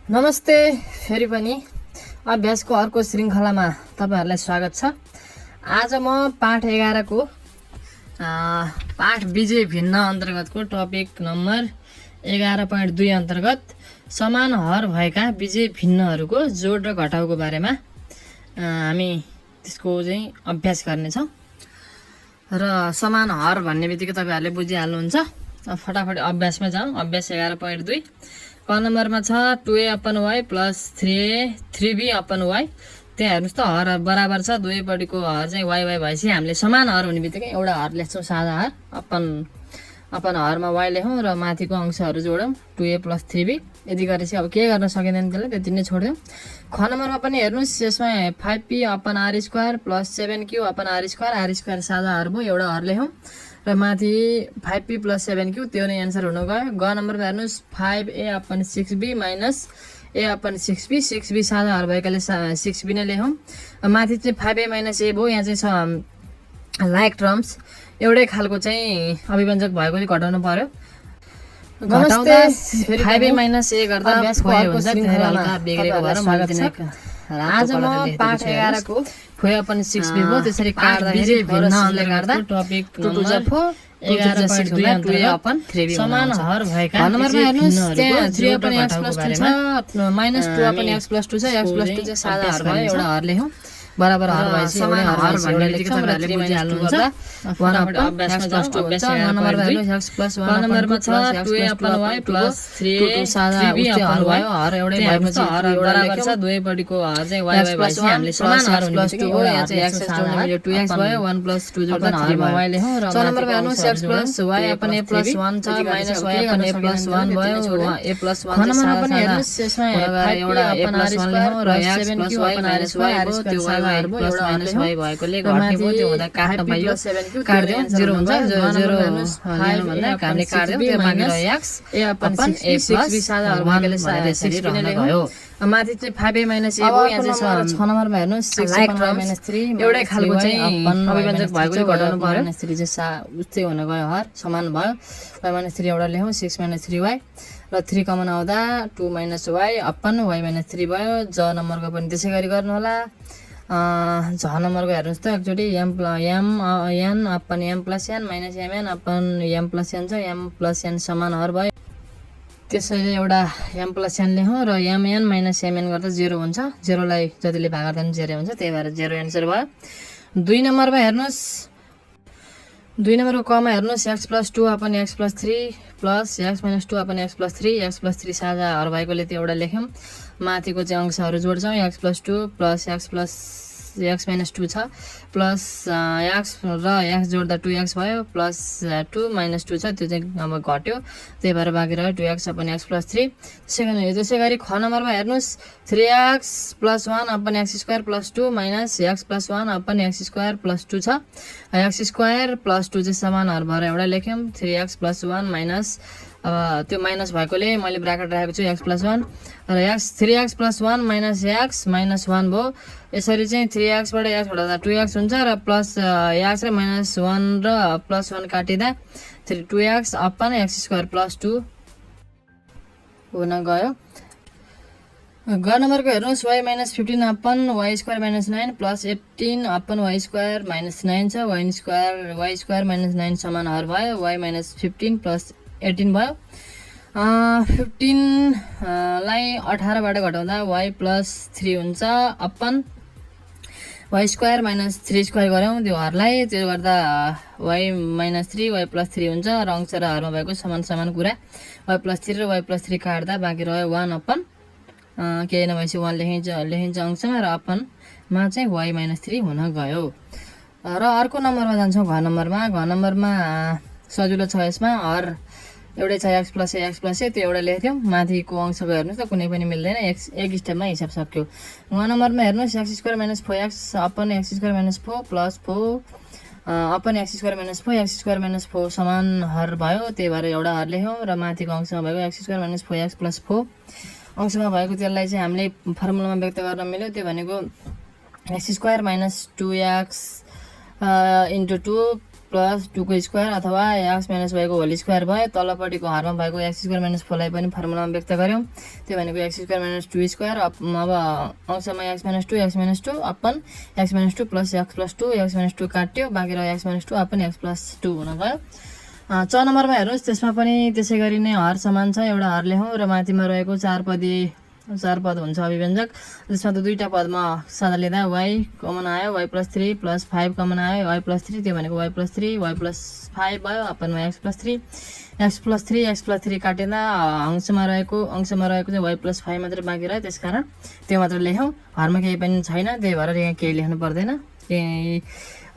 नमस्ते। फेरि पनि अभ्यासको अर्को श्रृङ्खलामा तपाईहरुलाई स्वागत छ। आज म पाठ 11 को पाठ बीजे भिन्न अन्तर्गतको टपिक नम्बर 11.2 अन्तर्गत समान हर भएका बीजे भिन्नहरूको जोड र घटाउको बारेमा हामी त्यसको चाहिँ अभ्यास गर्नेछौँ। र समान हर भन्ने बित्तिकै तपाईहरुले बुझिहाल्नुहुन्छ। फटाफट अभ्यासमा जाउँ। अभ्यास 11.2 क नम्बरमा छ 2a upon y plus 3a 3b upon y। त्यहाँ हेर्नुस् त हर बराबर छ, दुवैपट्टिको हर चाहिँ y भएपछि हामीले समान हर हुने बित्तिकै एउटा हर लेख्छौँ, सादा हर। अपन हरमा y लेखौँ र माथिको अंशहरू जोडौँ 2a प्लस 3b। यदि गरेपछि अब के गर्न सकिँदैन त्यसलाई, त्यति नै छोडिदिउँ। ख नम्बरमा पनि हेर्नुस्, यसमा 5p upon r square plus 7q upon r square सादा हर भयो, एउटा हर लेखौँ र माथि 5p प्लस 7q, त्यो नै एन्सर हुन गयो। ग नम्बरमा हेर्नुस् 5a upon 6b minus a upon 6b, 6b सादा हर भएकाले 6b नै लेखौँ। माथि चाहिँ 5a माइनस a भयो, यहाँ चाहिँ छ लाइक टर्म्स, एउटै खालको चाहिँ अभिव्यञ्जक भएकोले घटाउनु पर्यो। घटाउँदा 5a माइनस a गर्दा हल्का बिग्रेको भएर स्वागत छ। आज म पाठ 11 को फोय अपन 6b भयो, त्यसरी काट्दाखेरि भिन्नले गर्दा टपिक नम्बर 11.2 अपन 3b समान हर भएका नम्बरमा हेर्नुस्, त्यहाँ 3 अपन x प्लस 2 छ, माइनस 2 अपन x प्लस 2 छ, x प्लस 2 चाहिँ सादा हर भयो, एउटा हर लेखौँ। बराबर हर भएपछि समान हर भन्ने बित्तिकै तपाईहरुले बुझिहाल्नुहुन्छ। 1 अपन x प्लस 2 हुन्छ। नम्बरमा हेर्नुस् x प्लस 1 नम्बरमा छ 2a upon y plus 3a सादा उच्च हर भयो, हर एउटै भएपछि हर बराबर छ, दुवैपट्टिको हर चाहिँ y भएपछि हामीले समान हर प्लस 2 हो, यहाँ चाहिँ x जोड्नु मिल्यो 2x भयो, 1 प्लस 2 जोड्दा 3 मा y लेखौँ। र नम्बरमा हेर्नुस् x plus y upon a plus 1 छ, minus y upon a plus 1 भयो, a प्लस 1 नम्बरमा पनि हेर्नुस्, यसमा एउटा a प्लस 1 लेखौँ र 7q अपन r स्क्वायर भयो, त्यो y एउटा माइनस y भएकोले घट्ने भयो, त्यो हुँदा काट्न पाइयो, काट्दियौ 0 हुन्छ। 0 भन्दा हामीले काट्दियौ, त्यो बाँकी रह्यो x a upon a plus सादा हर भएकोले 6b नै गयो। माथि चाहिँ 5a माइनस a भयो, यहाँ चाहिँ 6 नम्बरमा हेर्नुस् 6 माइनस 3 एउटै खालको चाहिँ अभिव्यञ्जक भएकोले घटाउनु पर्यो। माइनस 3 चाहिँ उस्तै हुन गयो, हर समान भयो। y माइनस 3 एउटा लेखौँ, 6 माइनस 3y र 3 कमन आउँदा 2 minus y upon y minus 3 भयो। ज नम्बरको पनि त्यसै गरी गर्नु होला। झ नम्बरको हेर्नुहोस् त एकचोटि m n upon m plus n minus mn upon m plus n छ, m प्लस n समान हर भयो, त्यसैले एउटा m प्लस n लेखौँ र mn माइनस mn गर्दा 0 हुन्छ। 0 लाई जतिले भाग गर्दा पनि 0 हुन्छ, त्यही भएर 0 एन्सर भयो। 2 नम्बरमा हेर्नुहोस्, 2 नम्बरको कमा हेर्नुहोस् x plus 2 upon x plus 3 plus x minus 2 upon x plus 3, x plus 3 सादा हर भएकोले त्यो एउटा लेख्यौँ। माथिको चाहिँ अंशहरू जोड्छौँ, x plus 2 plus x plus x minus 2 छ, प्लस x र x जोड्दा 2x भयो, प्लस 2 माइनस 2 छ, त्यो चाहिँ अब घट्यो, त्यही भएर बाँकी रह्यो 2x अपन x प्लस 3। त्यसै गरी ख नम्बरमा हेर्नुहोस् 3x plus 1 upon x square plus 2 minus x plus 1 upon x square plus 2 छ, x स्क्वायर प्लस 2 चाहिँ समान हर भएर एउटा लेख्यौँ। 3x प्लस 1 माइनस, अब त्यो माइनस भएकोले मैले ब्राकेट राखेको छु x प्लस 1 र 3x plus 1 minus x minus 1 भयो। यसरी चाहिँ 3x बाट x हटाउँदा 2x हुन्छ र प्लस x र माइनस 1 र plus 1 काटिँदा 2x upon x square plus 2 हुन गयो। ग नम्बरको हेर्नुहोस् y minus 15 upon y square minus 9 plus 18 upon y square minus 9 छ, y स्क्वायर माइनस 9 समान हर भयो, y माइनस 15 प्लस 18 भयो। 15 लाई 18 बाट घटाउँदा y प्लस 3 हुन्छ, upon y square minus 3 square गऱ्यौँ त्यो हरलाई, त्यो गर्दा y माइनस 3 y प्लस 3 हुन्छ र अंश र हरमा भएको समान कुरा। y प्लस 3 र y प्लस 3 काट्दा बाँकी रह्यो 1 अपन, केही नभएपछि 1 लेखिन्छ अंशमा र अपनमा चाहिँ y माइनस 3 हुन गयो। र अर्को नम्बरमा जान्छौँ, घ नम्बरमा सजिलो छ। यसमा हर एउटै छ, x प्लस a त्यो एउटा लेख्थ्यौँ। माथिको अंशको हेर्नुहोस् त कुनै पनि मिल्दैन, एक स्टेपमा हिसाब सक्यो। 1 नम्बरमा हेर्नुहोस् x square minus 4x upon x square minus 4 plus 4 upon x square minus 4, x square minus 4 समान हर भयो, त्यही भएर एउटा हर लेख्यौँ। र माथिको अंशमा भएको x square minus 4x plus 4 अंशमा भएको त्यसलाई चाहिँ हामीले फर्मुलामा व्यक्त गर्न मिल्यो, त्यो भनेको x square minus 2x into 2 plus 2 को स्क्वायर अथवा एक्स माइनस वाईको होल स्क्वायर भयो। तलपट्टिको हरमा भएको एक्स स्क्वायर माइनस 4 लाई पनि फर्मुलामा व्यक्त गर्यौँ। त्यो भनेको एक्स स्क्वायर माइनस 2 स्क्वायर। अब अंशमा एक्स माइनस 2 अपन x minus 2 plus x plus 2 x minus 2 काट्यो, बाँकी रह्यो एक्स माइनस 2 अपन एक्स प्लस 2 हुन गयो। 6 नम्बरमा हेर्नुहोस्, त्यसमा पनि त्यसै गरी नै हर समान छ। एउटा हर लेखौँ र माथिमा रहेको 4 पद हुन्छ अभिव्यञ्जक। त्यसमा त दुईटा पदमा सादा लिँदा y कमन आयो, y प्लस 3 प्लस 5 कमन आयो, y प्लस 3 त्यो भनेको y प्लस 3 y प्लस 5 भयो। अपनमा x प्लस 3 काटिँदा अंशमा रहेको चाहिँ y प्लस 5 मात्रै बाँकी रह्यो, त्यसकारण त्यो मात्र लेखौँ। हरमा केही पनि छैन, त्यही भएर यहाँ केही लेख्नु पर्दैन।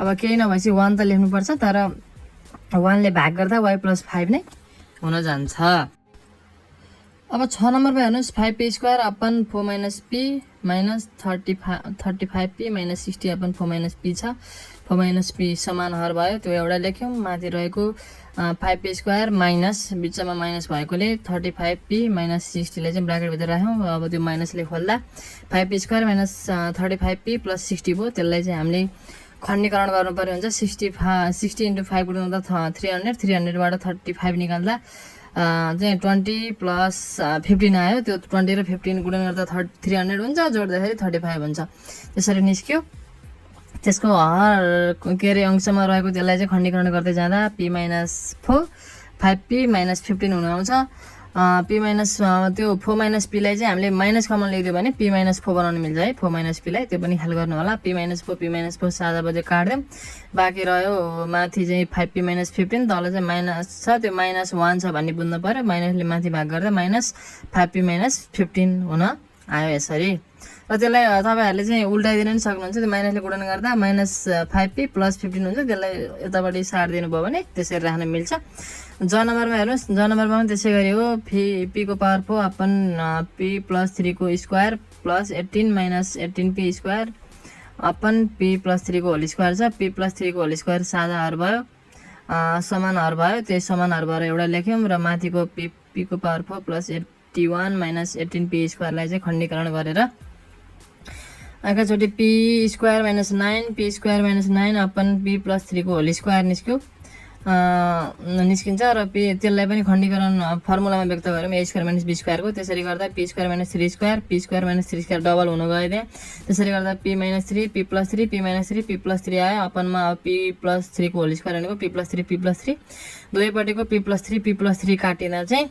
अब केही नभएपछि 1 त लेख्नुपर्छ, तर 1 ले भाग गर्दा y प्लस 5 नै हुन जान्छ। अब 6 नम्बरमा हेर्नुहोस्, 5p square upon 4 minus p minus 35p minus 60 upon 4 minus p छ। 4 माइनस p समान हर भयो, त्यो एउटा लेख्यौँ। माथि रहेको 5p स्क्वायर माइनस बिचमा माइनस भएकोले 35p माइनस 60 लाई चाहिँ ब्राकेटभित्र राख्यौँ। अब त्यो माइनसले खोल्दा 5p square minus 35p plus 60 भयो। त्यसलाई चाहिँ हामीले खण्डीकरण गर्नुपर्ने हुन्छ। 60 × 5 गुणा गर्दा 300 बाट 35 निकाल्दा चाहिँ 20 प्लस 15 आयो। त्यो 20 र 15 गुणन गर्दा 300 हुन्छ, जोड्दाखेरि 35 हुन्छ। त्यसरी निस्क्यो। त्यसको हर अंशमा रहेको त्यसलाई चाहिँ खण्डीकरण गर्दै जाँदा p माइनस 4 5p माइनस 15 हुन आउँछ। p माइनस त्यो 4 माइनस p लाई चाहिँ हामीले माइनस कमन ल्याइदियो भने p माइनस 4 बनाउन मिल्छ है। 4 माइनस p लाई त्यो पनि ख्याल गर्नु होला। p माइनस 4 सादा बजे काट्दियौँ। बाँकी रह्यो माथि चाहिँ 5p माइनस 15, तल चाहिँ माइनस छ, त्यो माइनस 1 छ भन्ने बुझ्नु पर्यो। माइनसले माथि भाग गर्दा माइनस 5p माइनस 15 हुन आयो यसरी। र त्यसलाई तपाईँहरूले चाहिँ उल्टाइदिन पनि सक्नुहुन्छ। त्यो माइनसले गुणन गर्दा माइनस 5p प्लस 15 हुन्छ, त्यसलाई यतापट्टि सारिदिनु भयो भने त्यसरी राख्न मिल्छ। ज नम्बरमा हेर्नुहोस्, ज नम्बरमा पनि त्यसै गरी हो। p को पावर 4 अपन p प्लस 3 को square plus 18 minus 18p square upon p plus 3 को होल स्क्वायर छ। p प्लस 3 को होल स्क्वायर सादा हर भयो, समान हर भयो। त्यही समान हर भएर एउटा लेख्यौँ र माथिको p को पावर 4 प्लस 81 माइनस 18p स्क्वायरलाई चाहिँ खण्डीकरण गरेर एकैचोटि p square minus 9 upon p plus 3 को होल स्क्वायर निस्किन्छ र त्यसलाई पनि खण्डीकरण फर्मुलामा व्यक्त गरौँ a स्क्वायर माइनस b स्क्वायरको। त्यसरी गर्दा p square minus 3 square double हुन गयो त्यहाँ। त्यसरी गर्दा p minus 3 p plus 3 p minus 3 p plus 3 आयो। अपनमा p प्लस 3 को होल स्क्वायर भनेको p प्लस 3 दुवैपट्टिको p प्लस 3 काटिँदा चाहिँ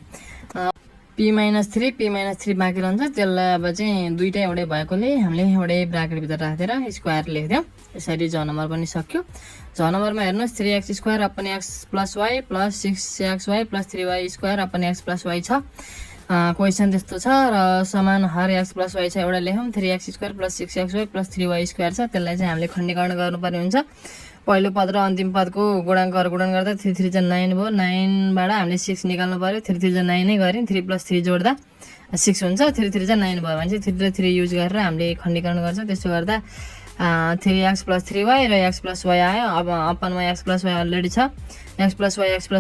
p माइनस 3 बाँकी रहन्छ। त्यसलाई अब चाहिँ दुईटा एउटै भएकोले हामीले एउटै ब्राकेटभित्र राखेर स्क्वायर लेख्दियौँ। यसरी ज नम्बर पनि सक्यो। ज नम्बरमा हेर्नुहोस्, 3x square upon x plus y plus 6xy plus 3y square upon x plus y छ। क्वेसन त्यस्तो छ र समान हर x प्लस y छ एउटा लेखौँ। 3x square plus 6xy plus 3y square छ। त्यसलाई चाहिँ हामीले खण्डीकरण गर्नुपर्ने हुन्छ। पहिलो पद र अन्तिम पदको गुणन गर्दा 3 3 9 भयो। 9 बाट हामीले 6 निकाल्नु पर्यो। 3 3 9 नै गऱ्यौँ। 3 प्लस 3 जोड्दा 6 हुन्छ। 3 3 9 भयो भने चाहिँ 3 र 3 युज गरेर हामीले खण्डीकरण गर्छौँ। त्यसो गर्दा 3x प्लस 3y र x प्लस y आयो। अब अपनमा x प्लस y अलरेडी छ। x प्लस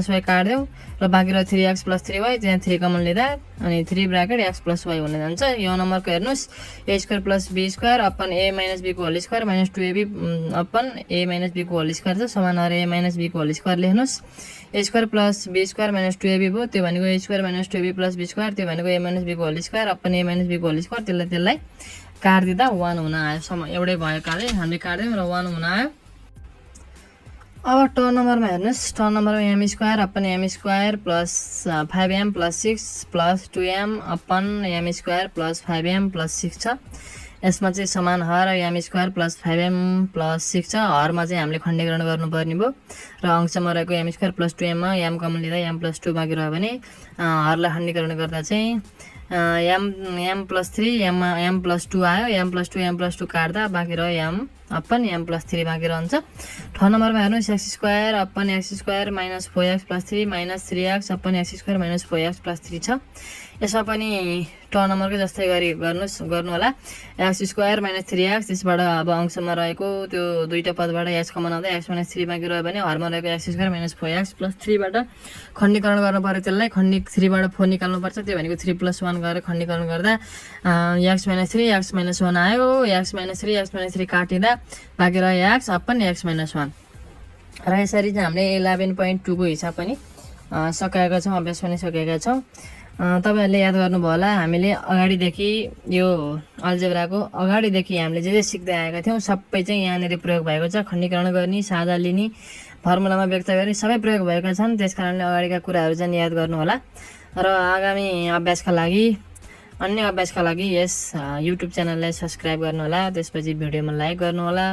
y काट्दियौँ र बाँकी रह्यो 3x प्लस 3y, त्यहाँ 3 कमन लिँदा अनि 3 ब्राकेट x प्लस y हुन जान्छ। यो नम्बरको हेर्नुहोस्, a square plus b square upon a minus b को whole square minus 2ab upon a minus b को होल स्क्वायर छ। समान हर a माइनस b को होल स्क्वायर लेख्नुहोस्। a square plus b square minus 2ab भयो। त्यो भनेको a square minus 2ab plus b square, त्यो भनेको a माइनस b को whole square upon a minus b को होल स्क्वायर। त्यसलाई काटिदिँदा 1 हुन आयो। एउटै भएकाले हामीले काट्यौँ र 1 हुन आयो। अब ट नम्बरमा हेर्नुहोस्, ट नम्बरमा m square upon m square plus 5m plus 6 plus 2m upon m square plus 5m plus 6 छ। यसमा चाहिँ समान हर m square plus 5m plus 6 छ। हरमा चाहिँ हामीले खण्डीकरण गर्नुपर्ने भयो र अंशमा रहेको m स्क्वायर प्लस 2m मा m कमन लिँदा m प्लस 2 बाँकी रह्यो भने हरलाई खण्डीकरण गर्दा चाहिँ m प्लस 3 m प्लस 2 आयो। m प्लस 2 काट्दा बाँकी रह्यो m अपन m प्लस 3 बाँकी रहन्छ। 6 नम्बरमा हेर्नुहोस्, x square upon x square minus 4x plus 3 minus 3x upon x square minus 4x plus 3 छ। यसमा पनि ट नम्बरकै जस्तै गर्नु होला। x स्क्वायर माइनस 3x, त्यसबाट अब अंशमा रहेको त्यो दुईटा पदबाट x कमन आउँदा x माइनस 3 बाँकी रह्यो भने हरमा रहेको x square minus 4x plus 3 बाट खण्डीकरण गर्नु पर्यो। त्यसलाई 3 बाट 4 निकाल्नु पर्छ। त्यो भनेको 3 प्लस 1 गरेर खण्डीकरण गर्दा x माइनस 3 x माइनस 1 आयो। x माइनस 3 काटिँदा बाँकी रह्यो x अपन x माइनस 1। र यसरी चाहिँ हामीले 11.2 को हिसाब पनि सकाएका छौँ, अभ्यास पनि सकेका छौँ। तपाईँहरूले याद गर्नुभयो होला, हामीले अगाडिदेखि यो अल्जेब्राको अगाडिदेखि हामीले जे सिक्दै आएका थियौँ सबै चाहिँ यहाँनिर प्रयोग भएको छ। खण्डीकरण गर्ने, साझा लिने, फर्मुलामा व्यक्त गर्ने सबै प्रयोग भएका छन्। त्यस कारणले अगाडिका कुराहरू चाहिँ याद गर्नुहोला र आगामी अभ्यासका लागि, अन्य अभ्यासका लागि यस युट्युब च्यानललाई सब्सक्राइब गर्नुहोला। त्यसपछि भिडियोमा लाइक गर्नुहोला,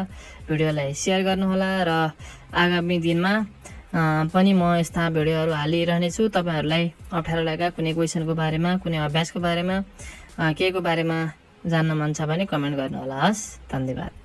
भिडियोलाई सेयर गर्नुहोला र आगामी दिनमा पनि म यस्ता भिडियोहरू हालिरहनेछु। तपाईँहरूलाई अप्ठ्यारो लागेका कुनै क्वेसनको बारेमा, कुनै अभ्यासको बारेमा, केको बारेमा जान्न मन छ भने कमेन्ट गर्नुहोला। हस्, धन्यवाद।